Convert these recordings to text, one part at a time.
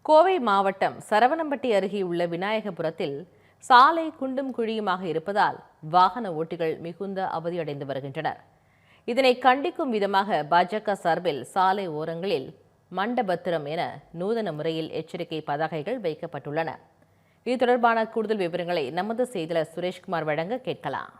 கோவை மாவட்டம் சரவணம்பட்டி அருகே உள்ள விநாயகபுரத்தில் சாலை குண்டும் குழியுமாக இருப்பதால் வாகன ஓட்டிகள் மிகுந்த அவதியடைந்து வருகின்றனர். இதனை கண்டிக்கும் விதமாக பாஜக சார்பில் சாலை ஓரங்களில் மண்டபத்திரம் என நூதன முறையில் எச்சரிக்கை பதாகைகள் வைக்கப்பட்டுள்ளன. இது தொடர்பான கூடுதல் விவரங்களை நமது செய்தியாளர் சுரேஷ்குமார் வழங்க கேட்கலாம்.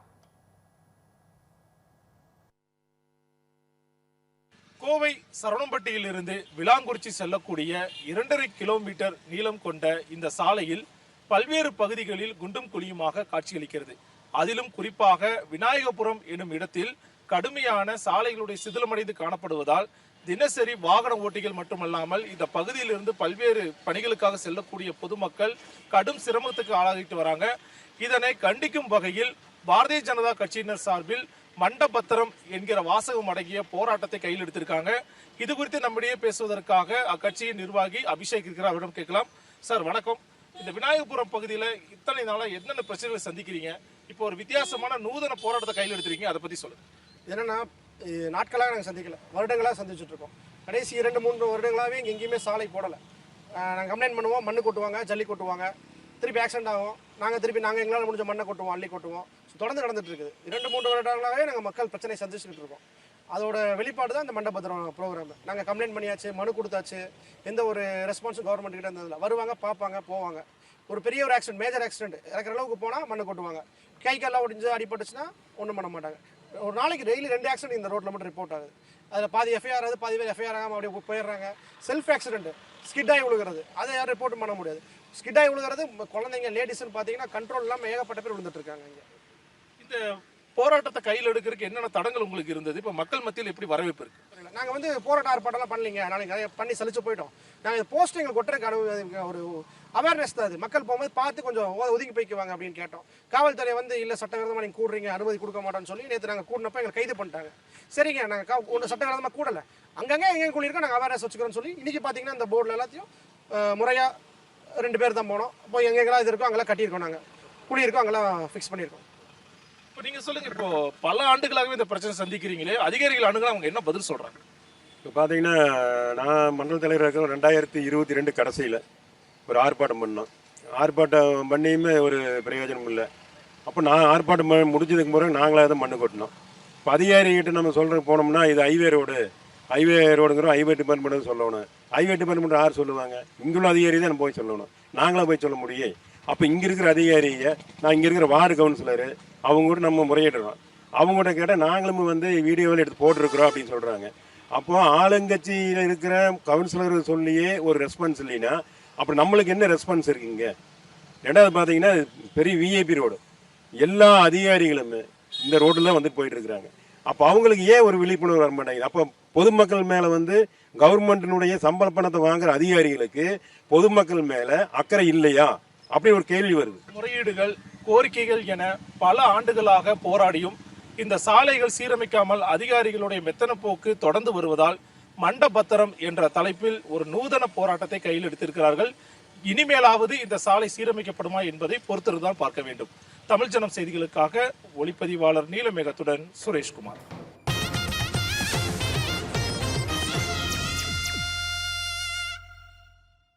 கோவை சரவணம்பட்டியில் இருந்து விளாங்குறிச்சி செல்லக்கூடிய 2.5 கிலோமீட்டர் நீளம் கொண்ட இந்த சாலையில் பல்வேறு பகுதிகளில் குண்டும் குழியுமாக காட்சியளிக்கிறது. அதிலும் குறிப்பாக விநாயகபுரம் எனும் இடத்தில் கடுமையான சாலைகளுடைய சிதிலமடைந்து காணப்படுவதால் தினசரி வாகன ஓட்டிகள் மட்டுமல்லாமல் இந்த பகுதியிலிருந்து பல்வேறு பணிகளுக்காக செல்லக்கூடிய பொதுமக்கள் கடும் சிரமத்துக்கு ஆளாகிட்டு வராங்க. இதனை கண்டிக்கும் வகையில் பாரதிய ஜனதா கட்சியினர் சார்பில் மண்டபத்திரம் என்கிற வாசகம் அடங்கிய போராட்டத்தை கையில் எடுத்திருக்காங்க. இது குறித்து நம்மிடையே பேசுவதற்காக அக்கட்சியின் நிர்வாகி அபிஷேக் இருக்கிறார். அவரிடம் கேட்கலாம். சார் வணக்கம். இந்த விநாயகபுரம் பகுதியில் இத்தனை நாளா என்னென்ன பிரச்சனைகளை சந்திக்கிறீங்க? இப்போ ஒரு வித்தியாசமான நூதன போராட்டத்தை கையில் எடுத்திருக்கீங்க, அதை பத்தி சொல்லுங்க. என்னன்னா நாட்களாக நாங்கள் சந்திக்கல, வருடங்களாக சந்திச்சுட்டு இருக்கோம். கடைசி 2-3 வருடங்களாகவே இங்கே எங்கேயுமே சாலை போடலை. நாங்கள் கம்ப்ளைண்ட் பண்ணுவோம், மண்ணு கொட்டுவாங்க, ஜல்லி கொட்டுவாங்க, திருப்பி ஆக்சிடென்ட் ஆகும், நாங்கள் எங்களால் முடிஞ்ச மண்ணை கொட்டுவோம், அள்ளி கொட்டுவோம். தொடர்ந்து நடந்துட்டு இருக்குது. 2-3 வருடங்களாகவே நாங்கள் மக்கள் பிரச்சனை சந்திச்சுக்கிட்டு இருக்கோம். அதோட வெளிப்பாடு தான் இந்த மண்டபத்திரம் ப்ரோக்ராம். நாங்கள் கம்ப்ளைண்ட் பண்ணியாச்சு, மனு கொடுத்தாச்சு, எந்த ஒரு ரெஸ்பான்ஸும் கவர்மெண்ட் கிட்ட இருந்ததில்லை. வருவாங்க, பார்ப்பாங்க, போவாங்க. ஒரு பெரிய ஒரு ஆக்சிடென்ட், மேஜர் ஆக்சிடென்ட் இறக்குற அளவுக்கு போனால் மண்ணு கொட்டுவாங்க. கை கால்லாம் ஒடிஞ்சு அடிபட்டுச்சுன்னா ஒன்றும் பண்ண மாட்டாங்க. ஒரு நாளைக்கு டெய்லி 2 ஆக்சிடென்ட் இந்த ரோட்டில் மட்டும் ரிப்போர்ட் ஆகுது. அதில் பாதி எஃப்ஐஆர் ஆகுது, பாதி பேர் எஃப்ஐஆர் ஆகாமல் அப்படியே போயிடுறாங்க. செல்ஃப் ஆக்சிடென்ட், ஸ்கிட்டாகி விழுகிறது, அதை யாரும் ரிப்போர்ட் பண்ண முடியாது. ஸ்கிட்டாகி விழுகிறது குழந்தைங்க, லேடிஸ்ன்னு பார்த்தீங்கன்னா கண்ட்ரோல் இல்லாமல் ஏகப்பட்ட பேர் விழுந்துட்டு இருக்காங்க. இங்கே இந்த போராட்டத்தை கையில் எடுக்கிறதுக்கு என்னென்ன தடங்கள் உங்களுக்கு இருந்தது? இப்போ மக்கள் மத்தியில் எப்படி வரவேற்பு இருக்கு? நாங்கள் வந்து போராட்ட ஆர்ப்பாட்டம்லாம் பண்ணலைங்க. நாளைக்கு பண்ணி சலிச்சு போயிட்டோம். நாங்கள் போஸ்ட் எங்களுக்கு ஒட்டுறதுக்கு ஒரு அவேர்னஸ் தான். அது மக்கள் போகும்போது பார்த்து கொஞ்சம் ஒதுங்கி போய்க்குவாங்க அப்படின்னு கேட்டோம். காவல்துறை வந்து இல்லை, சட்டவிரோதமாக நீங்கள் கூடுறீங்க, அனுமதி கொடுக்க மாட்டோம்னு சொல்லி நேற்று நாங்கள் கூடினப்போ எங்களை கைது பண்ணிட்டாங்க. சரிங்க, நாங்கள் ஒன்று சட்டவிரோதமாக கூடலை, அங்கங்கே எங்கே கூடியிருக்கோம், நாங்கள் அவேர்னஸ் வச்சுக்கிறோன்னு சொல்லி இன்றைக்கி பார்த்தீங்கன்னா இந்த போர்டில் எல்லாத்தையும் முறையாக 2 பேர் தான் போனோம். இப்போ எங்கெங்கெல்லாம் இது இருக்கோ அங்கெல்லாம் கட்டியிருக்கோம், நாங்கள் குடியிருக்கோம், அங்கெல்லாம் ஃபிக்ஸ் பண்ணியிருக்கோம். இப்போ நீங்கள் சொல்லுங்கள், இப்போ பல ஆண்டுகளாகவே இந்த பிரச்சனை சந்திக்கிறீங்களே, அதிகாரிகள் அணுகலாம், அவங்க என்ன பதில் சொல்கிறாங்க? இப்போ பார்த்தீங்கன்னா நான் மண்டல தலைவர் இருக்கிற 2022 கடைசியில் ஒரு ஆர்ப்பாட்டம் பண்ணோம். ஆர்ப்பாட்டம் பண்ணியுமே ஒரு பிரயோஜனம் இல்லை. அப்போ நான் ஆர்ப்பாட்டம் முடிஞ்சதுக்கு பிறகு நாங்களாக தான் மண்ணு கொட்டினோம். இப்போ அதிகாரிகிட்ட நம்ம சொல்கிறதுக்கு போனோம்னா இது ஹைவே ரோடுங்கிறோம், ஹைவே டிபார்ட்மெண்ட்டு சொல்லணும். ஹைவே டிபார்ட்மெண்ட் யார் சொல்லுவாங்க? இங்குள்ள அதிகாரி தான் போய் சொல்லணும், நாங்களாக போய் சொல்ல முடியும். அப்போ இங்கே இருக்கிற அதிகாரியை, நான் இங்கே இருக்கிற வார்டு கவுன்சிலரு, அவங்க கூட நம்ம முறையிடுறோம். அவங்ககிட்ட கேட்டால் நாங்களும் வந்து வீடியோவில் எடுத்து போட்டிருக்கிறோம் அப்படின்னு சொல்கிறாங்க. அப்போ ஆளுங்கட்சியில் இருக்கிற கவுன்சிலர் சொல்லியே ஒரு ரெஸ்பான்ஸ் இல்லைன்னா அப்புறம் நம்மளுக்கு என்ன ரெஸ்பான்ஸ் இருக்குங்க? ரெண்டாவது பார்த்தீங்கன்னா பெரிய விஐபி ரோடு, எல்லா அதிகாரிகளுமே இந்த ரோட்டில் தான் வந்துட்டு போயிட்டு இருக்கிறாங்க. அப்போ அவங்களுக்கு ஏன் ஒரு விழிப்புணர்வு வர மாட்டேங்குது? அப்போ பொதுமக்கள் மேலே வந்து கவர்மெண்ட்டினுடைய சம்பள பணத்தை வாங்குற அதிகாரிகளுக்கு பொதுமக்கள் மேலே அக்கறை இல்லையா அப்படி ஒரு கேள்வி வருது. முறையீடுகள், கோரிக்கைகள் என பல ஆண்டுகளாக போராடியும் இந்த சாலைகள் சீரமைக்காமல் அதிகாரிகளுடைய மெத்தன போக்கு தொடர்ந்து வருவதால் மண்டபத்திரம் என்ற தலைப்பில் ஒரு நூதன போராட்டத்தை கையில் எடுத்திருக்கிறார்கள். இனிமேலாவது இந்த சாலை சீரமைக்கப்படுமா என்பதை பொறுத்திருந்தான் பார்க்க வேண்டும். தமிழ் ஜனம் செய்திகளுக்காக ஒளிப்பதிவாளர் நீலமேகத்துடன் சுரேஷ்குமார்.